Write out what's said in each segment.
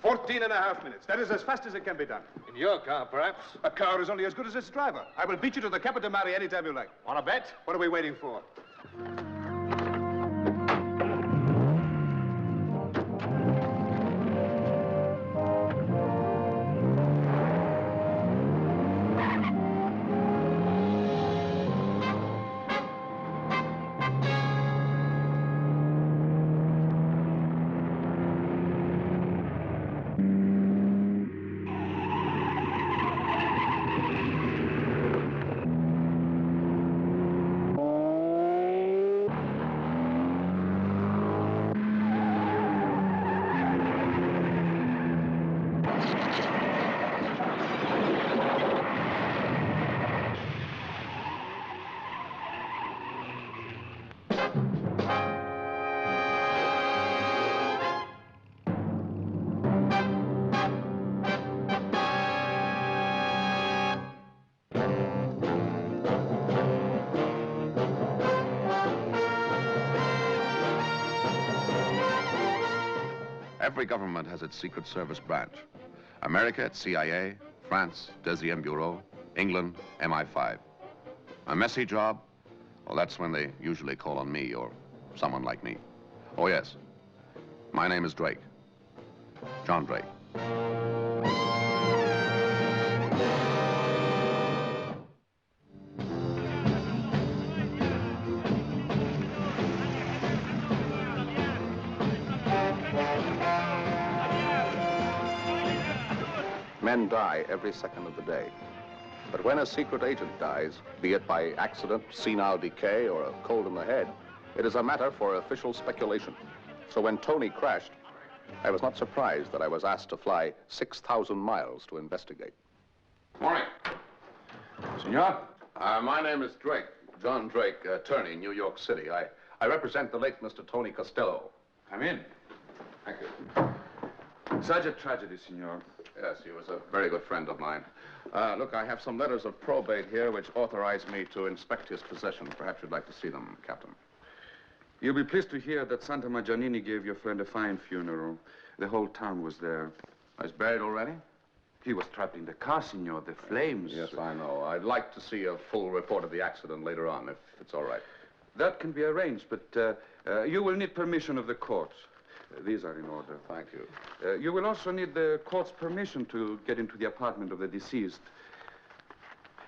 Fourteen and a half minutes. That is as fast as it can be done. In your car, perhaps? A car is only as good as its driver. I will beat you to the Capo di Mare anytime you like. Want to bet? What are we waiting for? Every government has its Secret Service branch. America, it's CIA, France, Deuxième Bureau, England, MI5. A messy job? Well, that's when they usually call on me or someone like me. Oh, yes. My name is Drake. John Drake. Men die every second of the day. But when a secret agent dies, be it by accident, senile decay, or a cold in the head, it is a matter for official speculation. So when Tony crashed, I was not surprised that I was asked to fly 6,000 miles to investigate. Morning. Senor? My name is Drake, John Drake, attorney, New York City. I represent the late Mr. Tony Costello. Come in. Thank you. Such a tragedy, senor. Yes, he was a very good friend of mine. Look, I have some letters of probate here which authorize me to inspect his possessions. Perhaps you'd like to see them, Captain. You'll be pleased to hear that Santa Maggianini gave your friend a fine funeral. The whole town was there. He's buried already? He was trapped in the car, senor. The flames. Yes, I know. I'd like to see a full report of the accident later on, if it's all right. That can be arranged, but you will need permission of the court. These are in order. Thank you. You will also need the court's permission to get into the apartment of the deceased.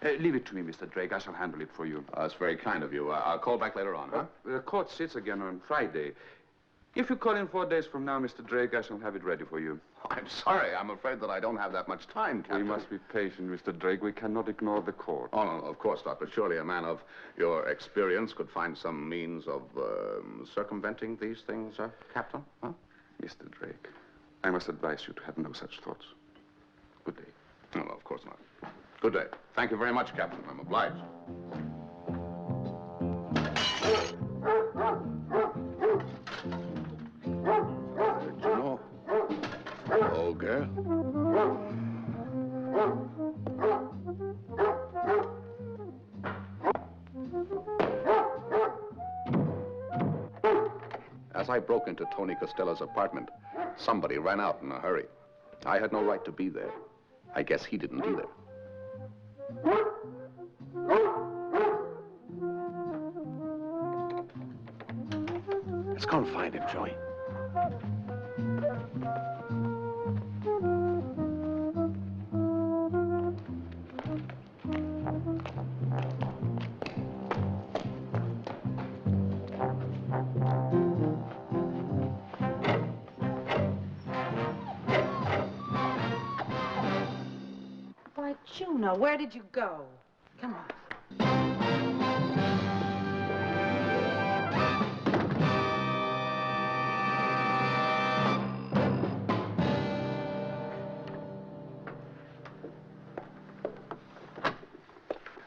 Leave it to me, Mr. Drake. I shall handle it for you. That's very kind of you. I'll call back later on, huh? The court sits again on Friday. If you call in 4 days from now, Mr. Drake, I shall have it ready for you. I'm sorry. I'm afraid that I don't have that much time, Captain. We must be patient, Mr. Drake. We cannot ignore the court. Oh, no, of course not. But surely a man of your experience could find some means of circumventing these things, Captain? Huh? Mr. Drake, I must advise you to have no such thoughts. Good day. No, of course not. Good day. Thank you very much, Captain. I'm obliged. Juno. Old girl. As I broke into Tony Costello's apartment, somebody ran out in a hurry. I had no right to be there. I guess he didn't either. Let's go and find him, Joey. Why, Juno, where did you go? Come on.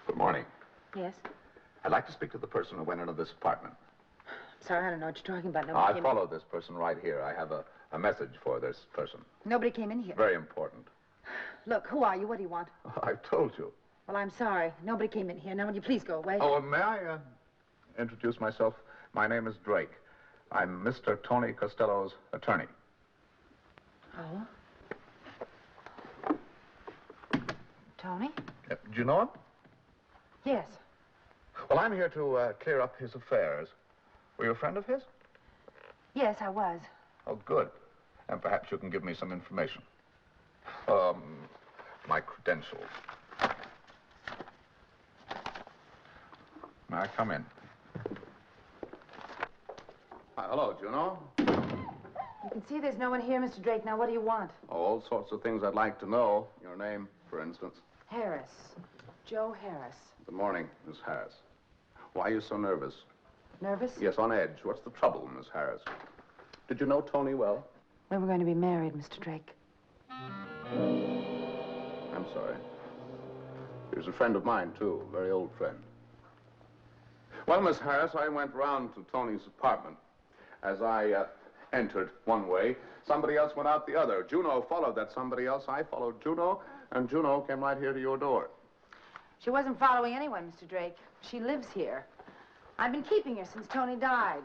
Good morning. Yes? I'd like to speak to the person who went into this apartment. Sorry, I don't know what you're talking about. I followed this person right here. I have a message for this person. Nobody came in here. Very important. Look, who are you? What do you want? I've told you. Well, I'm sorry. Nobody came in here. Now, will you please go away? Oh, may I introduce myself. My name is Drake. I'm Mr. Tony Costello's attorney. Oh? Tony? Do you know him? Yes. Well, I'm here to clear up his affairs. Were you a friend of his? Yes, I was. Oh, good. And perhaps you can give me some information. My credentials. May I come in? Hello, Juno. You can see there's no one here, Mr. Drake. Now, what do you want? All sorts of things I'd like to know. Your name, for instance. Harris. Joe Harris. Good morning, Miss Harris. Why are you so nervous? Nervous? Yes, on edge. What's the trouble, Miss Harris? Did you know Tony well? We were going to be married, Mr. Drake. I'm sorry. He was a friend of mine, too. A very old friend. Well, Miss Harris, I went round to Tony's apartment. As I entered one way, somebody else went out the other. Juno followed that somebody else. I followed Juno, and Juno came right here to your door. She wasn't following anyone, Mr. Drake. She lives here. I've been keeping her since Tony died.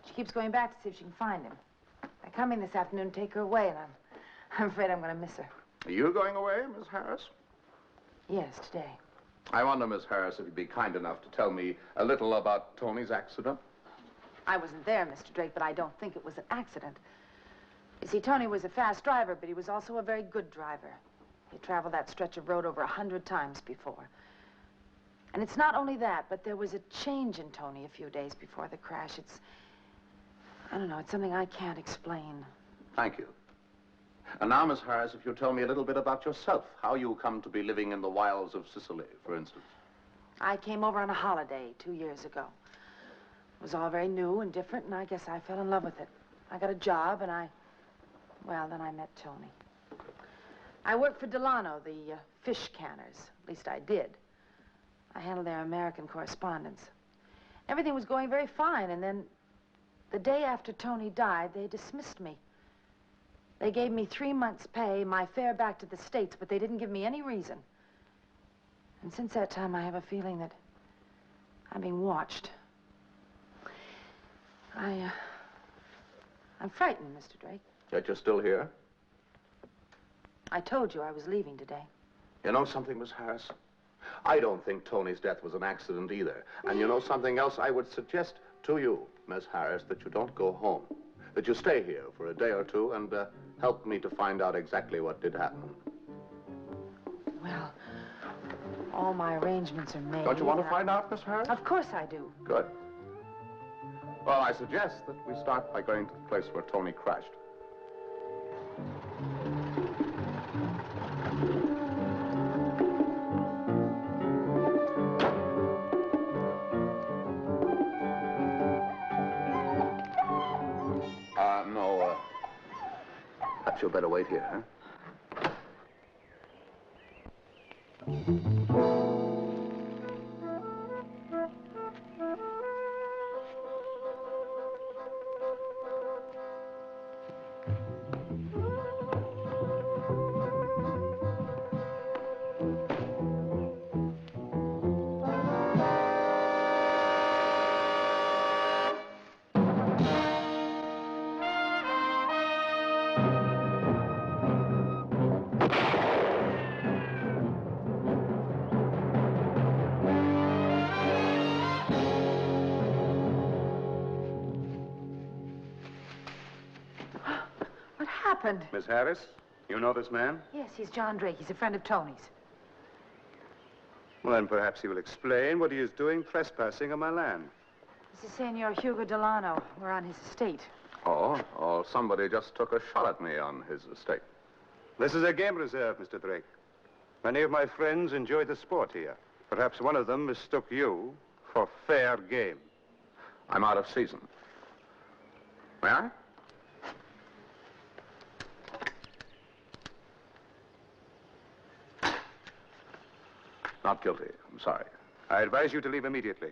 She keeps going back to see if she can find him. I come in this afternoon to take her away, and I'm afraid I'm going to miss her. Are you going away, Miss Harris? Yes, today. I wonder, Miss Harris, if you'd be kind enough to tell me a little about Tony's accident. I wasn't there, Mr. Drake, but I don't think it was an accident. You see, Tony was a fast driver, but he was also a very good driver. He traveled that stretch of road over 100 times before. And it's not only that, but there was a change in Tony a few days before the crash. I don't know, it's something I can't explain. Thank you. And now, Miss Harris, if you'll tell me a little bit about yourself, how you come to be living in the wilds of Sicily, for instance. I came over on a holiday 2 years ago. It was all very new and different, and I guess I fell in love with it. I got a job, and then I met Tony. I worked for Delano, the fish canners. At least I did. I handled their American correspondence. Everything was going very fine, and then the day after Tony died, they dismissed me. They gave me 3 months' pay, my fare back to the States, but they didn't give me any reason. And since that time, I have a feeling that I'm being watched. I'm frightened, Mr. Drake. Yet you're still here? I told you I was leaving today. You know something, Miss Harris? I don't think Tony's death was an accident either. And you know something else? I would suggest to you, Miss Harris, that you don't go home. That you stay here for a day or two and help me to find out exactly what did happen. Well, all my arrangements are made. Don't you want to find out, Miss Harris? Of course I do. Good. Well, I suggest that we start by going to the place where Tony crashed. No, perhaps you'd better wait here, huh? Miss Harris, you know this man? Yes, he's John Drake. He's a friend of Tony's. Well, then perhaps he will explain what he is doing trespassing on my land. This is Senor Hugo Delano. We're on his estate. Oh, somebody just took a shot at me on his estate. This is a game reserve, Mr. Drake. Many of my friends enjoy the sport here. Perhaps one of them mistook you for fair game. I'm out of season. May I? Not guilty. I'm sorry. I advise you to leave immediately,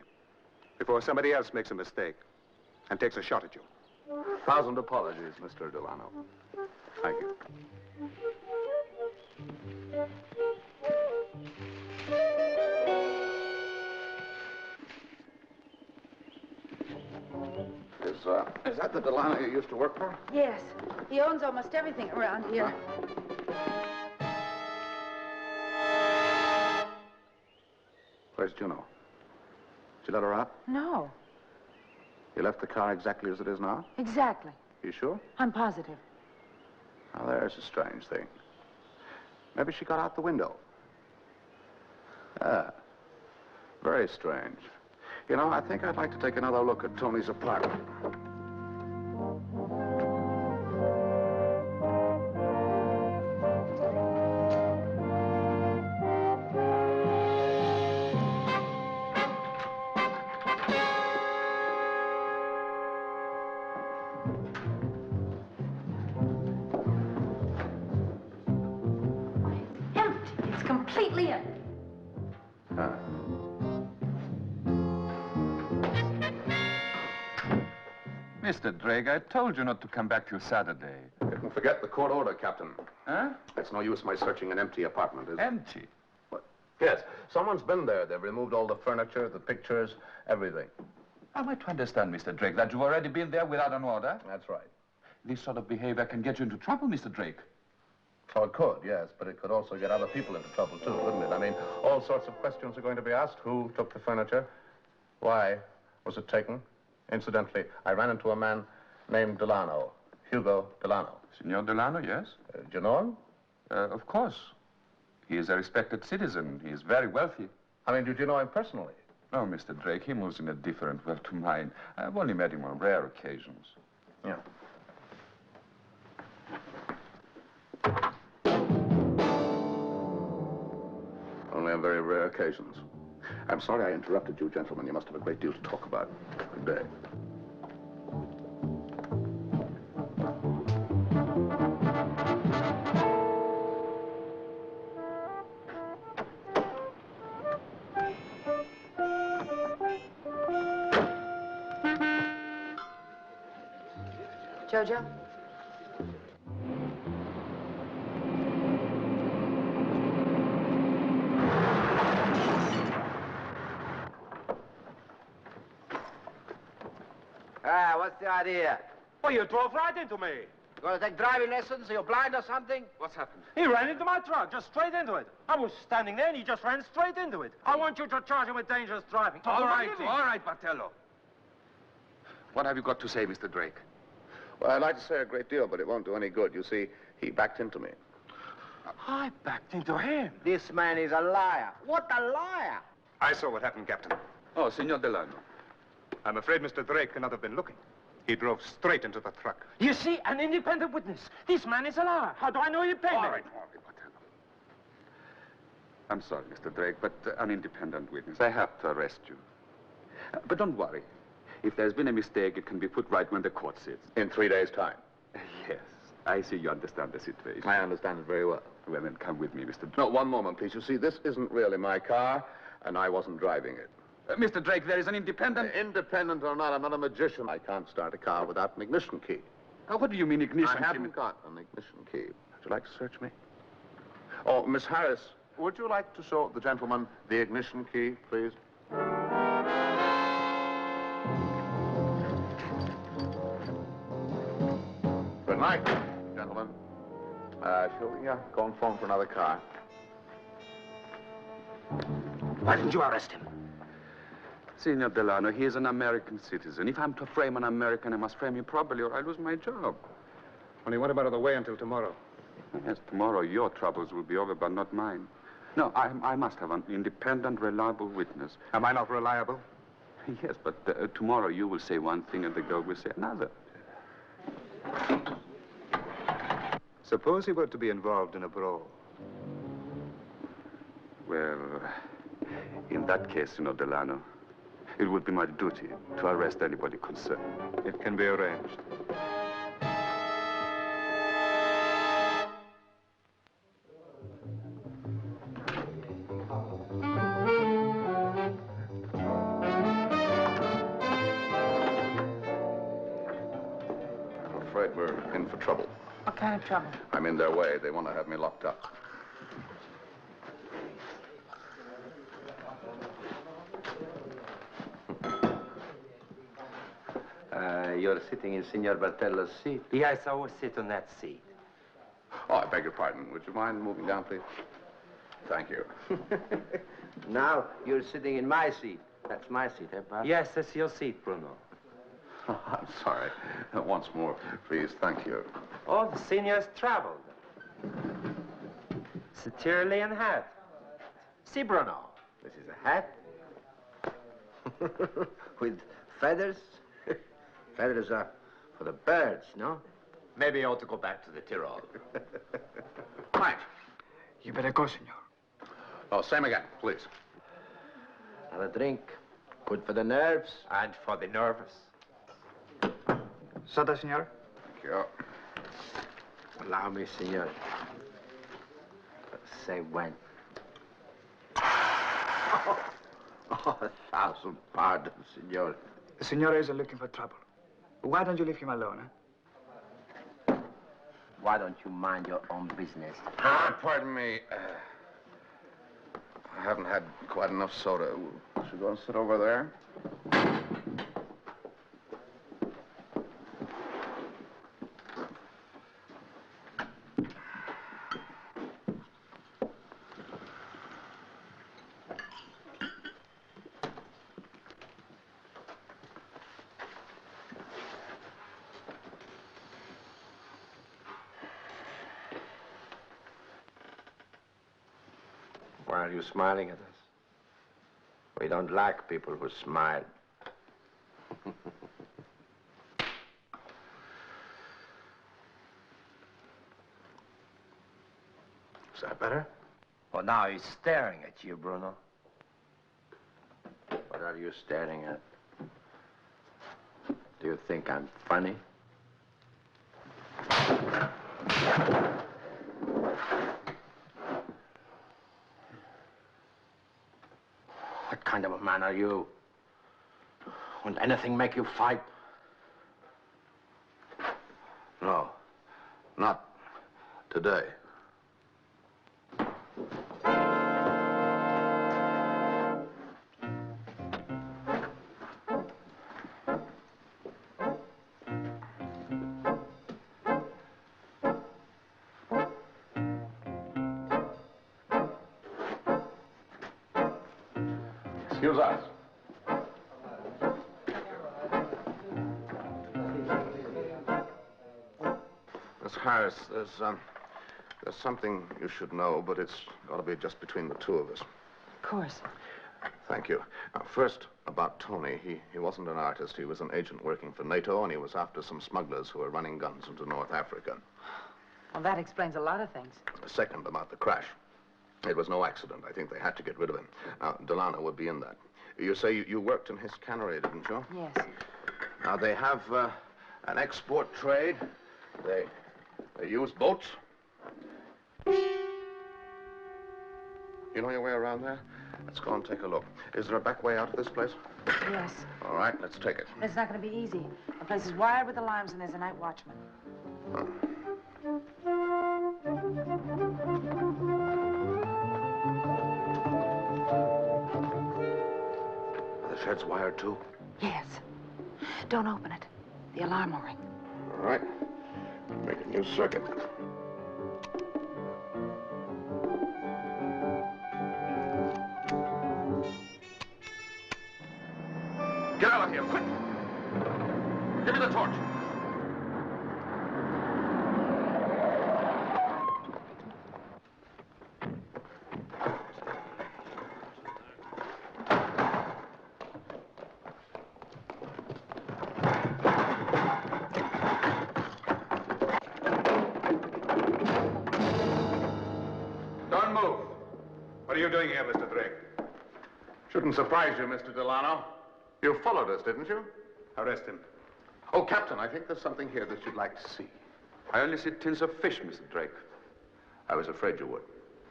before somebody else makes a mistake and takes a shot at you. 1,000 apologies, Mr. Delano. Thank you. Is that the Delano you used to work for? Yes. He owns almost everything around here. Where's Juno? Did you let her out? No. You left the car exactly as it is now? Exactly. You sure? I'm positive. Now, there's a strange thing. Maybe she got out the window. Ah, very strange. You know, I think I'd like to take another look at Tony's apartment. Empty. It's completely empty. Mr. Drake, I told you not to come back till Saturday. Didn't forget the court order, Captain. Huh? It's no use my searching an empty apartment, is it? Empty. What? Yes, someone's been there. They've removed all the furniture, the pictures, everything. Am I to understand, Mr. Drake, that you've already been there without an order? That's right. This sort of behavior can get you into trouble, Mr. Drake. Oh, it could, yes, but it could also get other people into trouble, too, couldn't it? I mean, all sorts of questions are going to be asked. Who took the furniture? Why was it taken? Incidentally, I ran into a man named Delano, Hugo Delano. Signor Delano, yes? Do you know him? Of course. He is a respected citizen. He is very wealthy. I mean, did you know him personally? No, Mr. Drake, he moves in a different world to mine. I've only met him on rare occasions. Yeah. Only on very rare occasions. I'm sorry I interrupted you, gentlemen. You must have a great deal to talk about. Good day. Jojo? Ah, what's the idea? Well, you drove right into me. You want to take driving lessons? Are you blind or something? What's happened? He ran into my truck, just straight into it. I was standing there, and he just ran straight into it. I want you to charge him with dangerous driving. All right, Bartello. What have you got to say, Mr. Drake? Well, I'd like to say a great deal, but it won't do any good. You see, he backed into me. I backed into him. This man is a liar. What a liar! I saw what happened, Captain. Oh, Signor Delano. I'm afraid Mr. Drake cannot have been looking. He drove straight into the truck. You see, an independent witness. This man is a liar. How do I know he paid me? All right, Bartello. I'm sorry, Mr. Drake, but an independent witness. I have to arrest you. But don't worry. If there's been a mistake, it can be put right when the court sits. In 3 days' time. Yes, I see you understand the situation. I understand it very well. Well, then come with me, Mr. Drake. No, one moment, please. You see, this isn't really my car, and I wasn't driving it. Mr. Drake, there is an independent... Independent or not, I'm not a magician. I can't start a car without an ignition key. What do you mean ignition? I haven't got an ignition key. Would you like to search me? Oh, Miss Harris, would you like to show the gentleman the ignition key, please? Good night, gentlemen. Shall we go and phone for another car? Why didn't you arrest him? Signor Delano, he is an American citizen. If I'm to frame an American, I must frame him properly or I lose my job. Only what about the way until tomorrow? Yes, tomorrow your troubles will be over, but not mine. No, I must have an independent, reliable witness. Am I not reliable? Yes, but tomorrow you will say one thing and the girl will say another. Suppose he were to be involved in a brawl. Well, in that case, Signor Delano, it would be my duty to arrest anybody concerned. It can be arranged. I'm afraid we're in for trouble. What kind of trouble? I'm in their way. They want to have me locked up. you're sitting in Signor Bertello's seat. Yes, I will sit on that seat. Oh, I beg your pardon. Would you mind moving down, please? Thank you. Now you're sitting in my seat. That's my seat, eh, Bob? Yes, that's your seat, Bruno. I'm sorry. Once more, please. Thank you. Oh, the senior's traveled. It's a Tyrolean hat. See, Bruno, this is a hat with feathers. Feathers are for the birds, no? Maybe I ought to go back to the Tyrol. Mike. You better go, senor. Oh, same again, please. Have a drink. Good for the nerves. And for the nervous. Soda, senor? Thank you. Allow me, senor. Say when. Oh, 1,000 pardons, senor. The senor isn't looking for trouble. Why don't you leave him alone, eh? Why don't you mind your own business? Pardon me. I haven't had quite enough soda. Should we go and sit over there? Why are you smiling at us? We don't like people who smile. Is that better? Well, now he's staring at you, Bruno. What are you staring at? Do you think I'm funny? What kind of a man are you? Won't anything make you fight? No. Not today. Excuse us. Miss Harris, there's something you should know, but it's got to be just between the two of us. Of course. Thank you. Now, first, about Tony. He wasn't an artist. He was an agent working for NATO, and he was after some smugglers who were running guns into North Africa. Well, that explains a lot of things. Second, about the crash. It was no accident. I think they had to get rid of him. Now, Delano would be in that. You say you worked in his cannery, didn't you? Yes. Now, they have an export trade. They use boats. You know your way around there? Let's go and take a look. Is there a back way out of this place? Yes. All right, let's take it. It's not going to be easy. The place is wired with alarms, and there's a night watchman. Huh. The shed's wired, too? Yes. Don't open it. The alarm will ring. All right. Make a new circuit. Get out of here, quick! Give me the torch. Don't move. What are you doing here, Mr. Drake? Shouldn't surprise you, Mr. Delano. You followed us, didn't you? Arrest him. Oh, Captain, I think there's something here that you'd like to see. I only see tins of fish, Mr. Drake. I was afraid you would.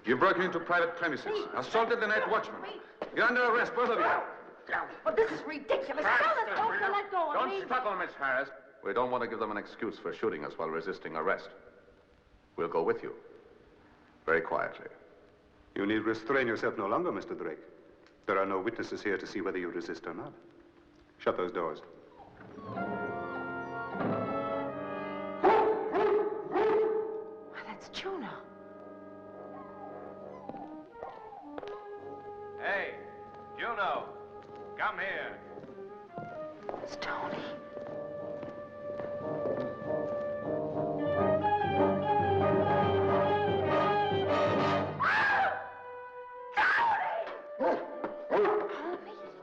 You broke into private premises, assaulted the night watchman. You're under arrest, both of you. Well, this is ridiculous. Let go of me. Don't struggle, Miss Harris. We don't want to give them an excuse for shooting us while resisting arrest. We'll go with you. Very quietly. You need restrain yourself no longer, Mr. Drake. There are no witnesses here to see whether you resist or not. Shut those doors. It's Juno. Hey, Juno, come here. It's Tony.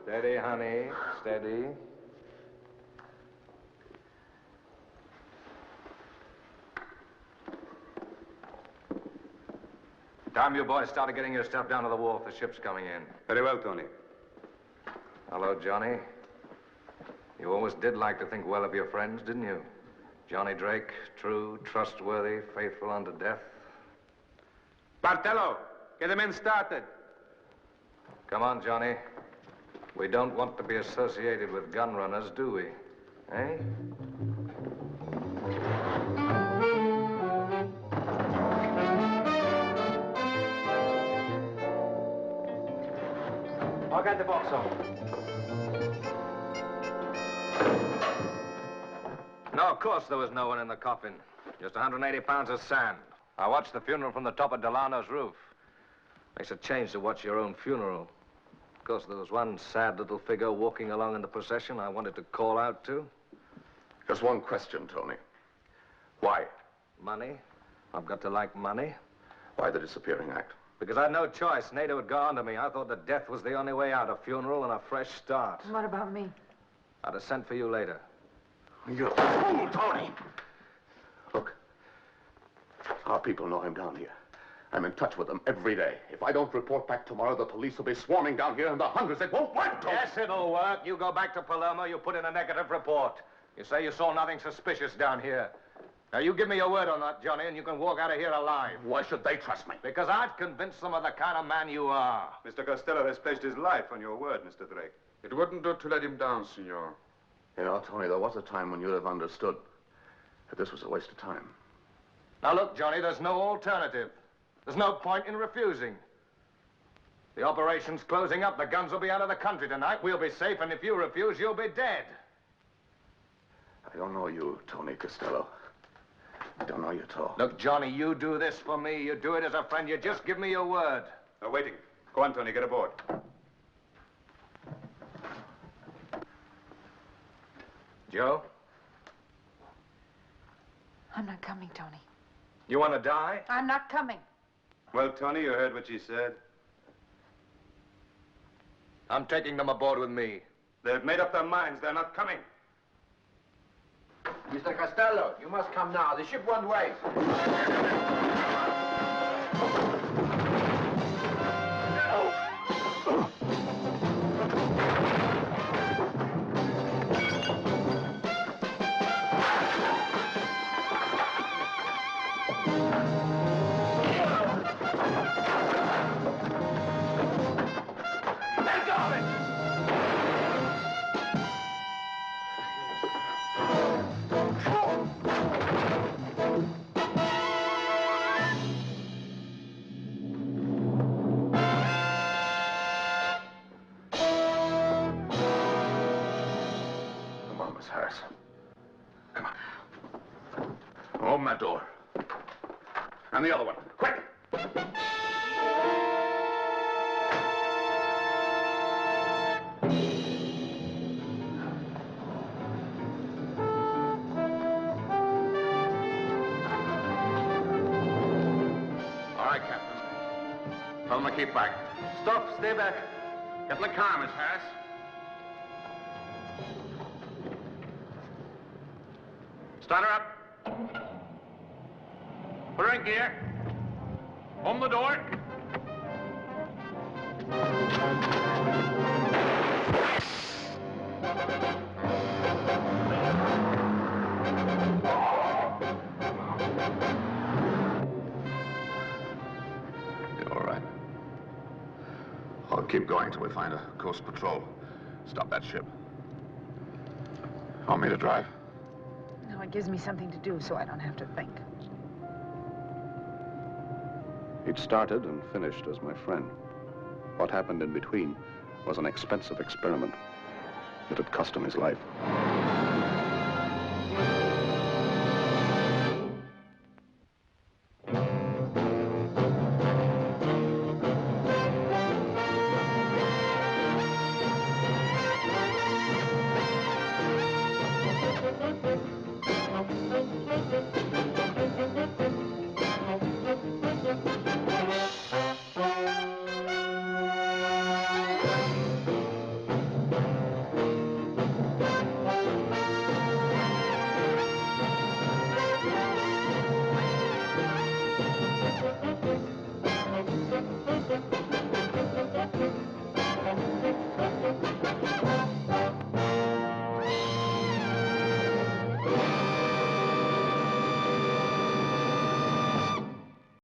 Steady, honey. Steady. Time you boys started getting your stuff down to the wharf. The ship's coming in. Very well, Tony. Hello, Johnny. You always did like to think well of your friends, didn't you? Johnny Drake, true, trustworthy, faithful unto death. Bartello, get the men started. Come on, Johnny. We don't want to be associated with gun runners, do we? Eh? I'll get the box on. No, of course there was no one in the coffin. Just 180 pounds of sand. I watched the funeral from the top of Delano's roof. Makes a change to watch your own funeral. Of course, there was one sad little figure walking along in the procession I wanted to call out to. Just one question, Tony. Why? Money. I've got to like money. Why the disappearing act? Because I had no choice. Nato had gone to me. I thought that death was the only way out. A funeral and a fresh start. What about me? I'd have sent for you later. You're a fool, Tony! Look, our people know him down here. I'm in touch with them every day. If I don't report back tomorrow, the police will be swarming down here in the hundreds. It won't work, Tony! Yes, it'll work. You go back to Palermo, you put in a negative report. You say you saw nothing suspicious down here. Now, you give me your word on that, Johnny, and you can walk out of here alive. Why should they trust me? Because I've convinced them of the kind of man you are. Mr. Costello has pledged his life on your word, Mr. Drake. It wouldn't do to let him down, senor. You know, Tony, there was a time when you'd have understood that this was a waste of time. Now, look, Johnny, there's no alternative. There's no point in refusing. The operation's closing up. The guns will be out of the country tonight. We'll be safe, and if you refuse, you'll be dead. I don't know you, Tony Costello. I don't know you at all. Look, Johnny, you do this for me. You do it as a friend. You just give me your word. No, waiting. Go on, Tony, get aboard. Joe? I'm not coming, Tony. You want to die? I'm not coming. Well, Tony, you heard what she said. I'm taking them aboard with me. They've made up their minds. They're not coming. Mr. Costello, you must come now. The ship won't wait. Open that door. And the other one. Quick! All right, Captain. Tell them to keep back. Stop, stay back. Get in the car, Miss Harris. Start her up. Put her in gear. Open the door. You're all right. I'll keep going till we find a coast patrol. Stop that ship. Want me to drive? No, it gives me something to do so I don't have to think. He'd started and finished as my friend. What happened in between was an expensive experiment. It had cost him his life. Thank you.